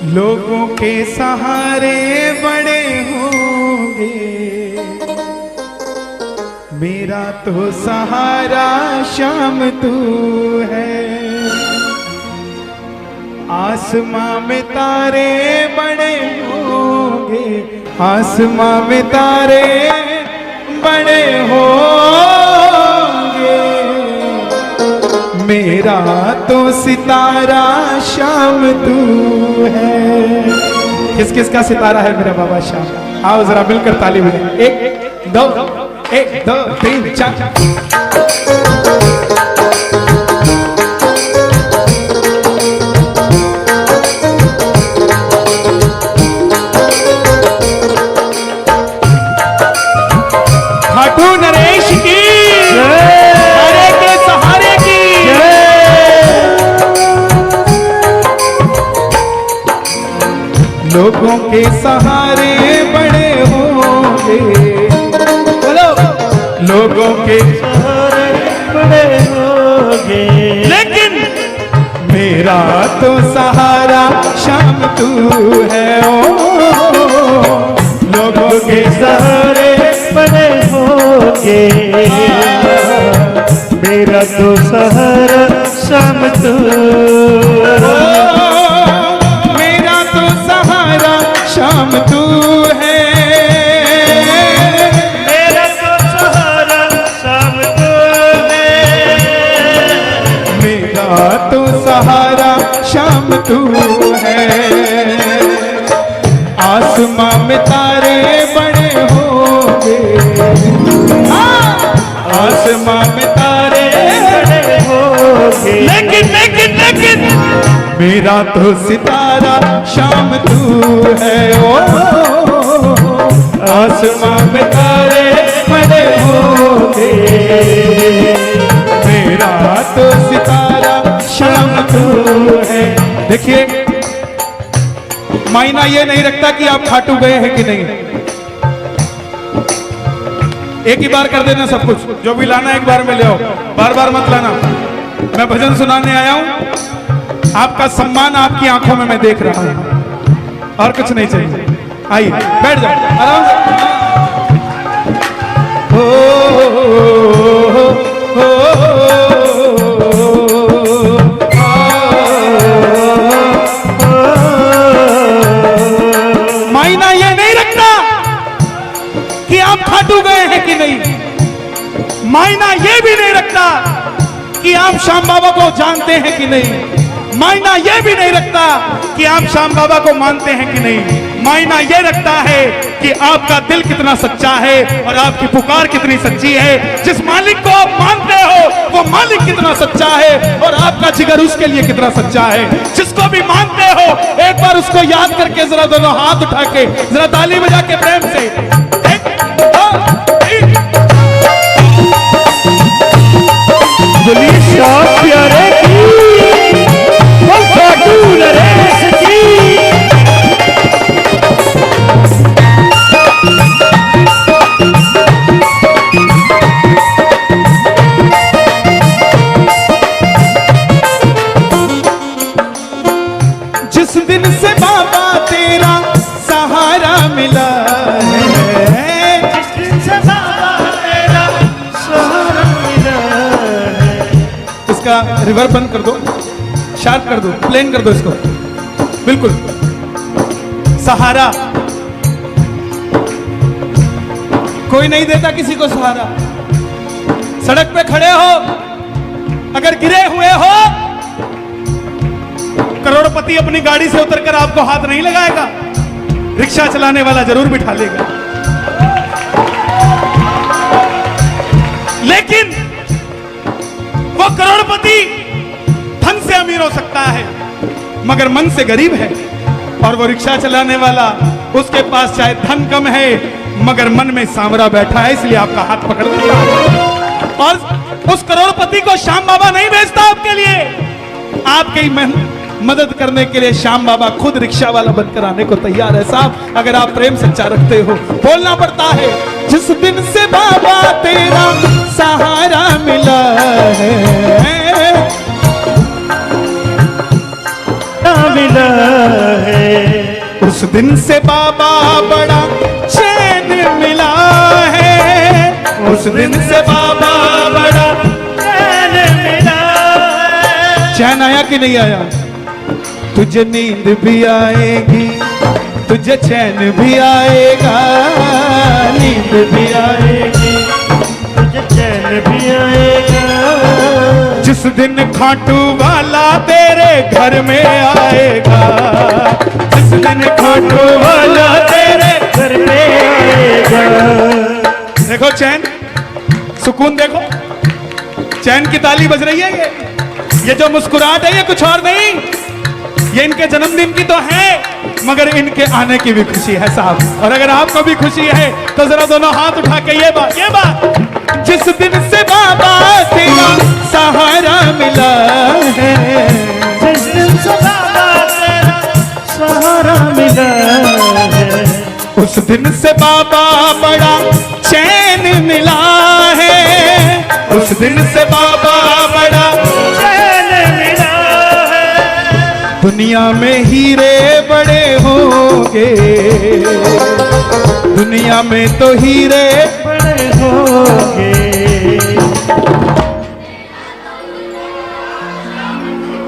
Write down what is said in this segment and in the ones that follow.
लोगों के सहारे बड़े होंगे, मेरा तो सहारा शाम तू है। आसमां में तारे बड़े होंगे, आसमां में तारे बड़े होंगे, मेरा तो सितारा शाम तू है। किस किस का सितारा है मेरा बाबा शाम? आओ जरा मिलकर ताली बजाएं। एक दो 1 2 3 4। खाटू नरेश की सहारे के सहारे की लोगों के सहारे बड़े होंगे, बोलो लोगों के सहारे बड़े होंगे, लेकिन मेरा तो सहारा शाम तू है। ओ लोगों के सहारे बड़े होंगे, मेरा तो सहारा शाम तू, मेरा तो सहारा शाम तू है, मेरा तो सहारा शाम तू है, मेरा तो सहारा शाम तू है। आसमां में तारे बड़े होंगे, आसमां में तारे बड़े होंगे, लेकिन मेरा तो सितारा शाम तू है। ओ आसमां में तारे बड़े होंगे, मेरा तो सितारा शाम तू है। देखिए मायना ये नहीं रखता कि आप खाटू गए हैं कि नहीं, एक ही बार कर देना सब कुछ, जो भी लाना एक बार में ले आओ, बार बार मत लाना। मैं भजन सुनाने आया हूं, आपका सम्मान आपकी आंखों में मैं देख रहा हूं, और कुछ नहीं चाहिए। आइए बैठ जाओ आराम से। हो मायना ये नहीं रखता कि आप खाटू गए हैं कि नहीं, मायना ये भी नहीं रखता कि आप श्याम बाबा को जानते हैं कि नहीं, मायना ये भी नहीं रखता कि आप श्याम बाबा को मानते हैं कि नहीं। मायना ये रखता है कि आपका दिल कितना सच्चा है और आपकी पुकार कितनी सच्ची है। जिस मालिक को आप मानते हो वो मालिक कितना सच्चा है और आपका जिगर उसके लिए कितना सच्चा है। जिसको भी मानते हो एक बार उसको याद करके जरा दोनों हाथ उठा के जरा ताली बजा के प्रेम से प्यारे की खाटू नरेश की। जिस दिन से बाबा तेरा सहारा मिला है, जिस दिन से बाबा तेरा सहारा मिला है। इसका रिवर्ब बंद कर दो, शार्प कर दो, प्लेन कर दो इसको, बिल्कुल। सहारा कोई नहीं देता किसी को सहारा। सड़क पे खड़े हो, अगर गिरे हुए हो, करोड़पति अपनी गाड़ी से उतरकर आपको हाथ नहीं लगाएगा, रिक्शा चलाने वाला जरूर बिठा लेगा। लेकिन वो करोड़पति धन से अमीर हो सकता है मगर मन से गरीब है, और वो रिक्शा चलाने वाला उसके पास चाहे धन कम है मगर मन में सांवरा बैठा है, इसलिए आपका हाथ पकड़ लेता है। और उस करोड़पति को श्याम बाबा नहीं भेजता आपके लिए, आपकी मदद करने के लिए श्याम बाबा खुद रिक्शा वाला बनकर आने को तैयार है। साहब अगर आप प्रेम सच्चा रखते हो बोलना पड़ता है, जिस दिन से बाबा तेरा सहारा मिला है, मिला है, उस दिन से बाबा बड़ा चैन मिला है, उस दिन से बाबा बड़ा चैन मिला है। चैन आया कि नहीं आया? तुझे नींद भी आएगी, तुझे चैन भी आएगा, नींद भी आएगी, तुझे चैन भी आएगा। जिस दिन खाटू वाला तेरे घर में आएगा, जिस दिन खाटू वाला तेरे घर में आएगा। देखो चैन, सुकून देखो, चैन की ताली बज रही है। ये जो मुस्कुराहट है ये कुछ और नहीं, ये इनके जन्मदिन की तो है, मगर इनके आने की भी खुशी है साहब। और अगर आपको भी खुशी है तो जरा दोनों हाथ उठा के ये बात, जिस दिन से बाबा तेरा सहारा मिला है, जिस दिन से बाबा तेरा सहारा मिला है, उस दिन से बाबा बड़ा चैन मिला है, उस दिन से बाबा बड़ा चैन मिला है। दुनिया में हीरे बड़े होंगे, दुनिया में तो हीरे बड़े होंगे,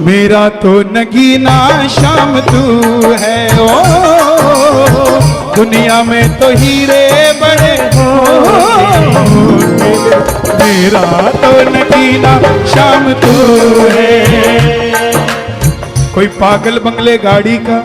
मेरा तो नगीना शाम तू है। ओ दुनिया में तो हीरे बड़े होंगे, मेरा तो नगीना शाम तू है। कोई पागल बंगले गाड़ी का,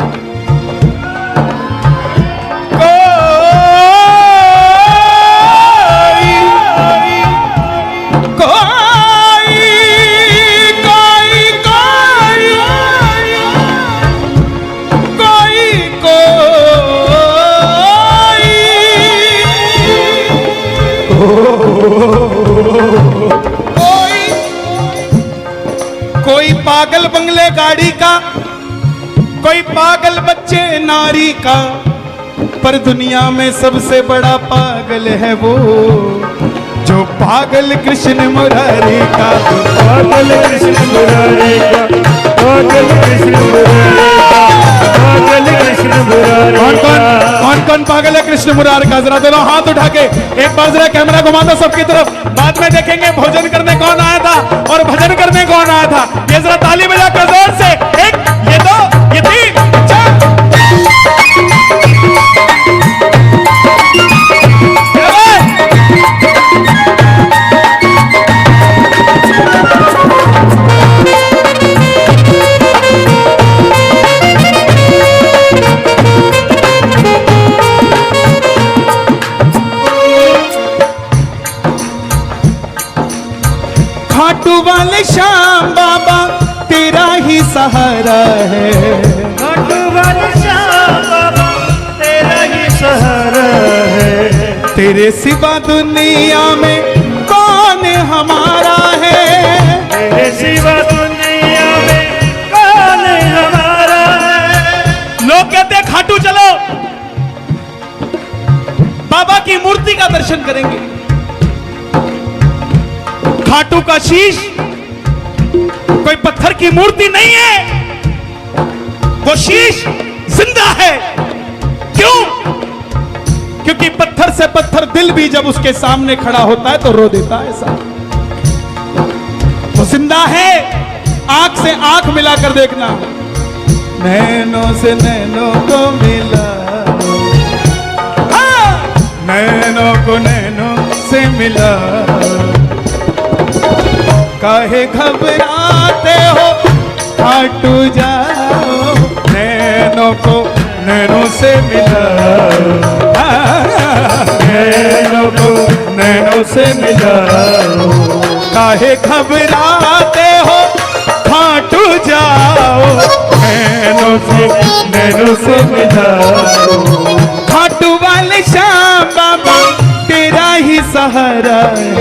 कोई पागल बंगले गाड़ी का, कोई पागल बच्चे नारी का, पर दुनिया में सबसे बड़ा पागल है वो जो पागल कृष्ण मुरारी का। पागल कृष्ण मुरारी का, पागल कृष्ण मुरारी का, पागल कृष्ण मुरारी। कौन कौन पागल है कृष्ण मुरारी का? जरा दोनों हाथ उठा के एक बार जरा कैमरा घुमा दो सबकी तरफ। बाद में देखेंगे भोजन करने कौन आया था और भजन करने कौन आया था। ये जरा ताली बजाकर जोर से, एक, ये दो, ये तीन, चार। खाटू वाले श्याम बाबा तेरा ही सहारा है, खाटू वाले श्याम बाबा तेरा ही सहारा है। तेरे सिवा दुनिया में कौन हमारा है, तेरे सिवा दुनिया में कौन हमारा है। लोग कहते हैं खाटू चलो बाबा की मूर्ति का दर्शन करेंगे। खाटू का शीश कोई पत्थर की मूर्ति नहीं है, वो शीश जिंदा है। क्यों? क्योंकि पत्थर से पत्थर दिल भी जब उसके सामने खड़ा होता है तो रो देता है साहब। वो जिंदा है। आंख से आंख मिलाकर देखना, नैनों से नैनों को मिला, नैनों को नैनों से मिला। काहे घबराते हो खाटू जाओ, नैनों को नैनों से मिला, नैनों को नैनों से मिला। काहे घबराते हो खाटू जाओ, नैनों से मिला। खाटू वाले श्याम बाबा तेरा ही सहारा है,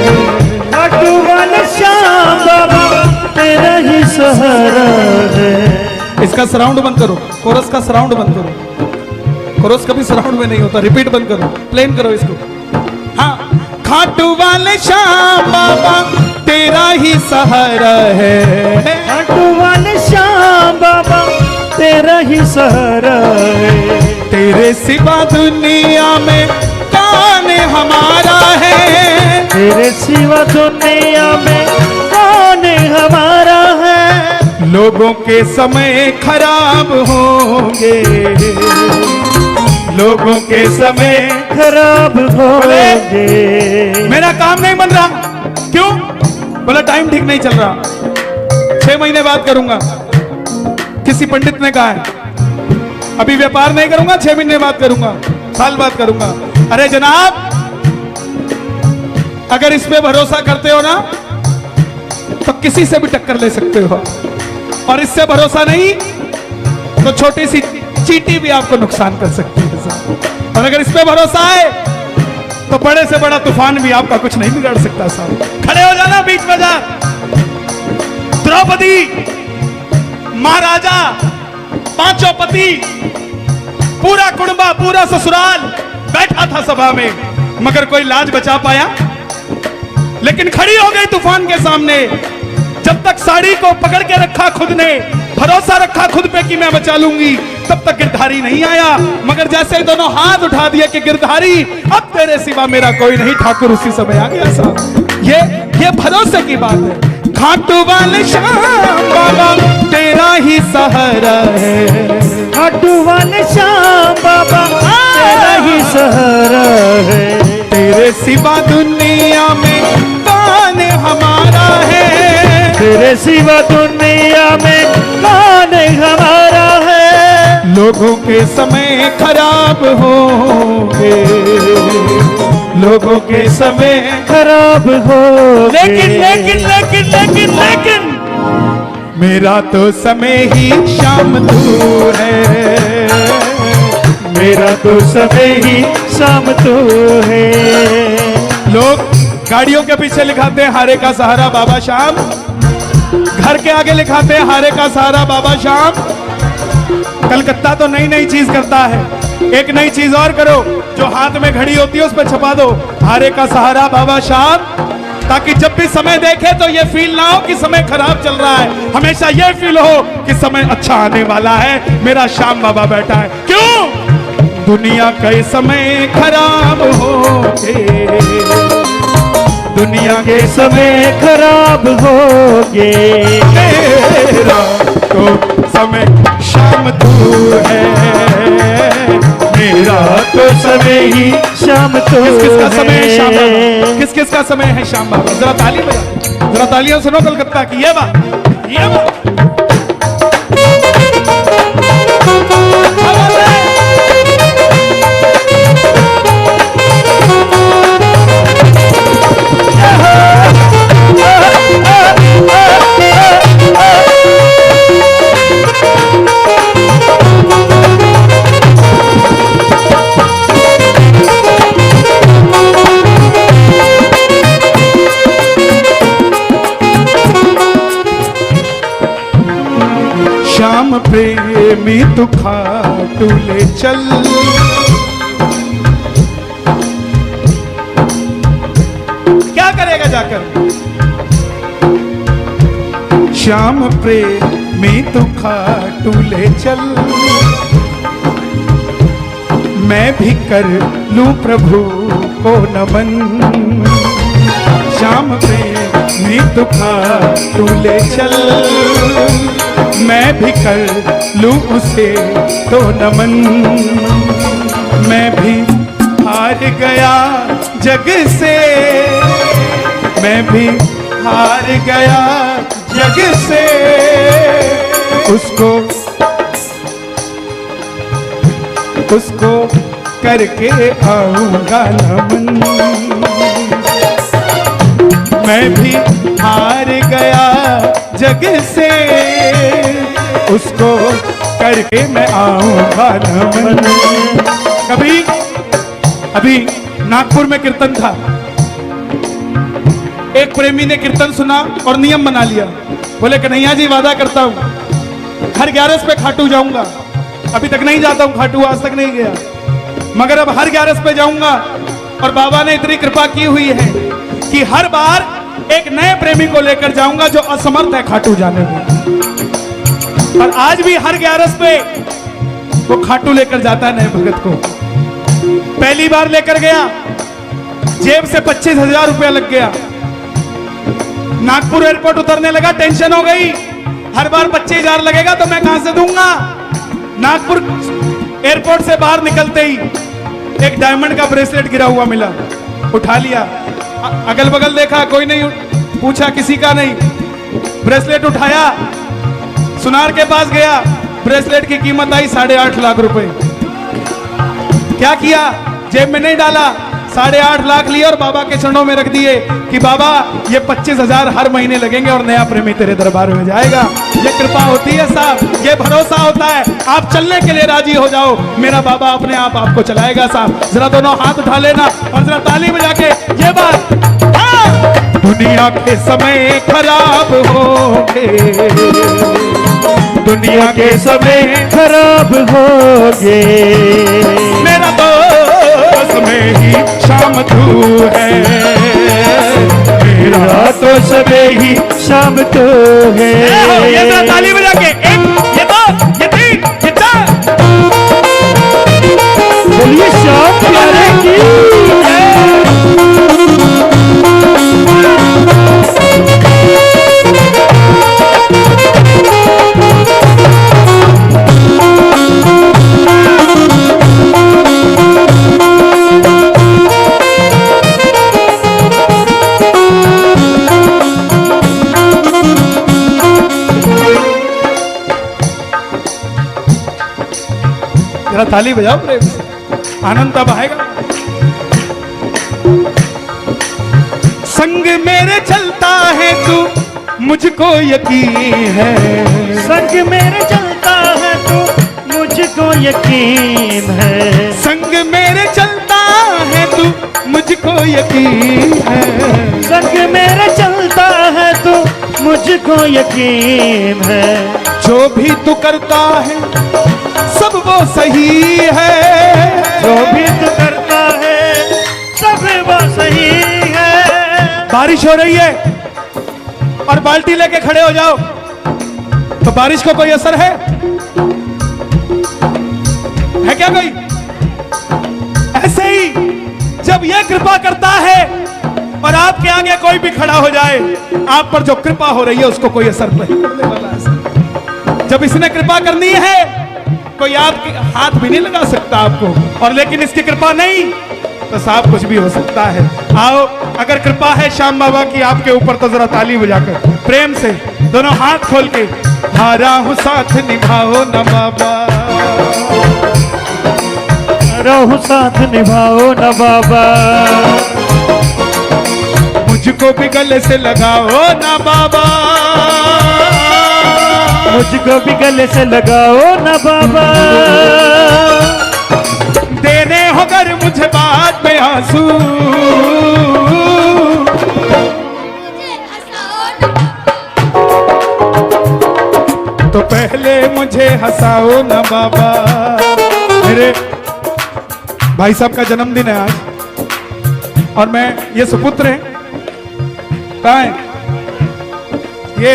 खाटू वाले श्याम बाबा तेरा ही सहारा है। इसका सराउंड बंद करो, कोरस का सराउंड बंद करो। कोरस कभी सराउंड में नहीं होता, रिपीट बंद करो, प्लेन करो इसको। हाँ, खाटू वाले श्याम बाबा तेरा ही सहारा है, खाटू वाले श्याम बाबा तेरा ही सहारा है। तेरे सिवा दुनिया में कौन हमारा है, तेरे सिवा दुनिया में कौन हमारा है। लोगों के समय खराब होंगे, लोगों के समय खराब होंगे। मेरा काम नहीं बन रहा, क्यों? बोला टाइम ठीक नहीं चल रहा, 6 महीने बाद करूंगा, किसी पंडित ने कहा है। अभी व्यापार नहीं करूंगा, 6 महीने बाद करूंगा, साल बाद करूंगा। अरे जनाब, अगर इस पे भरोसा करते हो ना तो किसी से भी टक्कर ले सकते हो, और इससे भरोसा नहीं तो छोटी सी चींटी भी आपको नुकसान कर सकती है। और अगर इस पे भरोसा है तो बड़े से बड़ा तूफान भी आपका कुछ नहीं बिगाड़ सकता साहब। खड़े हो जाना बीच बाजार। द्रौपदी, महाराजा, 5 पति, पूरा कुटुंबा, पूरा ससुराल बैठा था सभा में, मगर कोई लाज बचा पाया? लेकिन खड़ी हो गई तूफान के सामने। जब तक साड़ी को पकड़ के रखा खुद ने, भरोसा रखा खुद पे कि मैं बचा लूंगी, तब तक गिरधारी नहीं आया। मगर जैसे ही दोनों हाथ उठा दिए कि गिरधारी अब तेरे सिवा मेरा कोई नहीं, ठाकुर उसी समय आ गया साहब। ये भरोसे की बात है। खाटू वाले श्याम बाबा तेरा ही सहारा है, खाटू वाले श्याम बाबा तेरा ही सहारा है। तेरे सिवा दुनिया में कौन हमारा है, तेरे सिवा दुनिया में कौन हमारा है। लोगों के समय खराब होंगे, लोगों के समय खराब हो, लेकिन लेकिन लेकिन लेकिन लेकिन मेरा तो समय ही शाम तू है, मेरा तो समय ही शाम तू है। लोग गाड़ियों के पीछे लिखाते हैं हारे का सहारा बाबा श्याम, घर के आगे लिखाते हैं हारे का सहारा बाबा श्याम। कलकत्ता तो नई नई चीज करता है, एक नई चीज और करो, जो हाथ में घड़ी होती है उस पर छपा दो हारे का सहारा बाबा श्याम, ताकि जब भी समय देखे तो ये फील ना हो कि समय खराब चल रहा है, हमेशा ये फील हो कि समय अच्छा आने वाला है, मेरा श्याम बाबा बैठा है। क्यों? दुनिया के समय खराब होंगे, दुनिया के समय खराब होंगे। मेरा तो समय शाम तू है, मेरा तो समय ही शाम तू किस किस का समय है श्याम बाबा? है। किस किस का समय है श्याम बाबा? जरा ताली बजा, जरा तालियां सुनो कलकत्ता की। ये बात, ये बात श्याम प्रेमी तू खाटू ले चल, क्या करेगा जाकर? श्याम प्रेमी तू खाटू ले चल, मैं भी कर लूं प्रभु को नमन। श्याम प्रेमी तू खाटू ले चल, मैं भी कर लूं उसे तो नमन। मैं भी हार गया जग से, मैं भी हार गया जग से, उसको करके आऊंगा नमन। मैं भी हार गया जग से, उसको करके मैं आऊंगा नमन। कभी अभी नागपुर में कीर्तन था, एक प्रेमी ने कीर्तन सुना और नियम बना लिया, बोले कन्हैया जी वादा करता हूं हर 11 पे खाटू जाऊंगा। अभी तक नहीं जाता हूं खाटू, आज तक नहीं गया, मगर अब हर 11 पे जाऊंगा। और बाबा ने इतनी कृपा की हुई है कि हर बार एक नए प्रेमी को लेकर जाऊंगा जो असमर्थ है खाटू जाने में। और आज भी हर 11 पे वो खाटू लेकर जाता है नए भगत को। पहली बार लेकर गया, जेब से 25,000 रुपया लग गया। नागपुर एयरपोर्ट उतरने लगा, टेंशन हो गई, हर बार 25,000 लगेगा तो मैं कहां से दूंगा। नागपुर एयरपोर्ट से बाहर निकलते ही एक डायमंड का ब्रेसलेट गिरा हुआ मिला, उठा लिया। अगल बगल देखा, कोई नहीं, पूछा किसी का नहीं। ब्रेसलेट उठाया, सुनार के पास गया, ब्रेसलेट की कीमत आई 8.5 लाख रुपए। क्या किया, जेब में नहीं डाला, 8.5 लाख लिए और बाबा के चरणों में रख दिए कि बाबा ये 25,000 हर महीने लगेंगे और नया प्रेमी तेरे दरबार में जाएगा। ये कृपा होती है साहब, ये भरोसा होता है। आप चलने के लिए राजी हो जाओ, मेरा बाबा अपने आप आपको चलाएगा साहब। जरा दोनों हाथ उठा लेना और जरा ताली बजा के ये बात। हाँ! दुनिया के समय खराब होंगे, दुनिया के समय खराब होगे, मेरा तो समय ही शाम तू है, मेरा तो सबे ही शाम तो है। ये जरा ताली बजा के, एक, ये दो, ये तीन, ये चार। बोलिए श्याम प्यारे की। जरा ताली बजाओ प्रेम से, आनंद तब आएगा। संग मेरे चलता है तू, मुझको यकीन है, संग मेरे चलता है तू, मुझको यकीन है। संग मेरे चलता है तू, मुझको यकीन है। संग मेरे चलता है तू, मुझको यकीन है। जो भी तू करता है सब वो सही है, जो भी तू करता है सब वो सही है। बारिश हो रही है और बाल्टी लेके खड़े हो जाओ तो बारिश को कोई असर है क्या कोई? ऐसे ही जब यह कृपा करता है और आपके आगे कोई भी खड़ा हो जाए, आप पर जो कृपा हो रही है उसको कोई असर नहीं करने वाला है। जब इसने कृपा करनी है कोई आपके हाथ भी नहीं लगा सकता आपको, और लेकिन इसकी कृपा नहीं तो साहब कुछ भी हो सकता है। आओ, अगर कृपा है श्याम बाबा की आपके ऊपर तो जरा ताली बजाकर प्रेम से दोनों हाथ खोल के, हारा हूं साथ निभाओ न बाबा, रहू साथ निभाओ न बाबा, मुझको भी गले से लगाओ ना बाबा, मुझको भी गले से लगाओ न बाबा। देने हो कर मुझे बाद में आंसू, तो पहले मुझे हंसाओ ना बाबा। मेरे भाई साहब का जन्मदिन है आज और मैं, ये सुपुत्र है, कहाँ है ये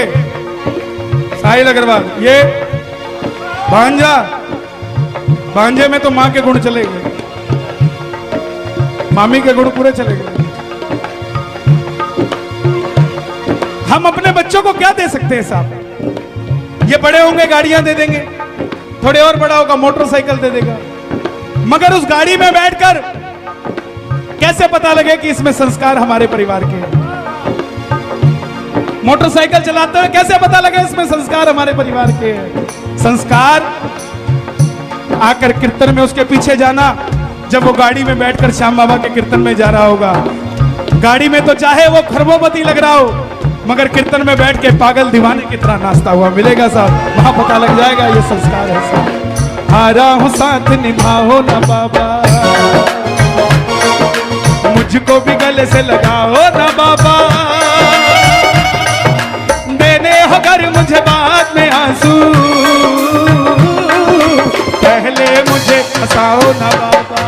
साहिल अग्रवाल, ये भांजा, भांजे में तो माँ के गुण चले गए, मामी के गुण पूरे चले गए। हम अपने बच्चों को क्या दे सकते हैं साहब? ये बड़े होंगे गाड़ियां दे देंगे, थोड़े और बड़ा होगा मोटरसाइकिल दे देगा, मगर उस गाड़ी में बैठकर कैसे पता लगे कि इसमें संस्कार हमारे परिवार के हैं? मोटरसाइकिल चलाते हुए कैसे पता लगे इसमें संस्कार हमारे परिवार के हैं? संस्कार आकर कीर्तन में उसके पीछे जाना, जब वो गाड़ी में बैठकर श्याम बाबा के कीर्तन में जा रहा होगा, गाड़ी में तो चाहे वो खरबोपति लग रहा हो, मगर कीर्तन में बैठ के पागल दीवाने की तरह नाचता हुआ मिलेगा साहब, वहां पता लग जाएगा ये संस्कार है साहब। हारा हूं साथ निभाओ ना बाबा, मुझको भी गले से लगाओ ना बाबा, देने हो कर मुझे बाद में आंसू, पहले मुझे हंसाओ ना बाबा,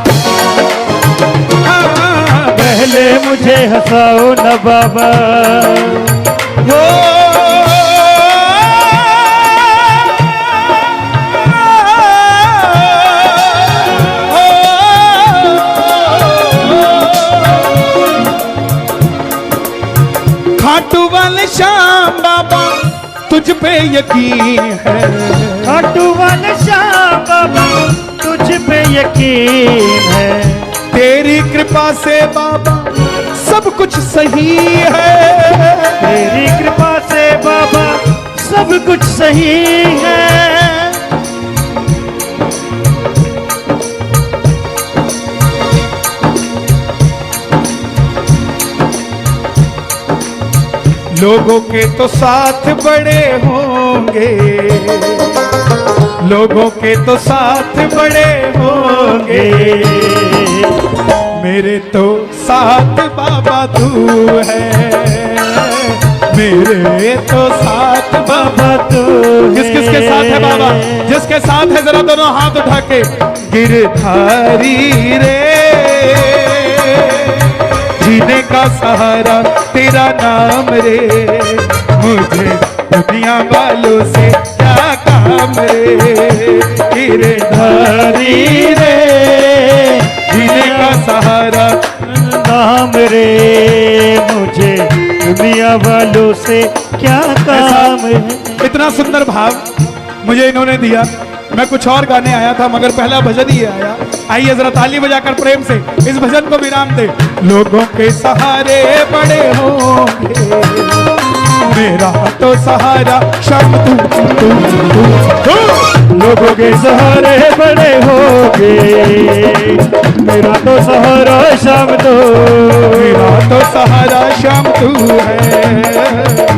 पहले मुझे हंसाओ न बाबा। श्याम बाबा तुझ पे यकीन है। खाटू वाले श्याम बाबा तुझ पे यकीन है। तेरी कृपा से बाबा सब कुछ सही है। तेरी कृपा से बाबा सब कुछ सही है। लोगों के तो साथ बड़े होंगे, लोगों के तो साथ बड़े होंगे, मेरे तो साथ बाबा तू है। मेरे तो साथ बाबा तू। किस किस के साथ है बाबा? जिसके साथ है जरा दोनों हाथ उठा के। गिरधारी रे जीने का सहारा तेरा नाम रे, मुझे दुनिया वालों से क्या काम रे। गिरधारी रे जीने का सहारा नाम रे, मुझे दुनिया वालों से क्या काम है। इतना सुंदर भाव मुझे इन्होंने दिया। मैं कुछ और गाने आया था मगर पहला भजन ही आया। आइए जरा ताली बजाकर प्रेम से इस भजन को विराम दे। लोगों के सहारे बड़े होंगे, मेरा तो सहारा शाम तू। लोगों के सहारे बड़े होंगे, मेरा तो सहारा शाम तू। मेरा तो सहारा शाम तू है।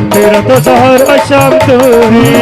मेरा तो सहारा शाम तू है।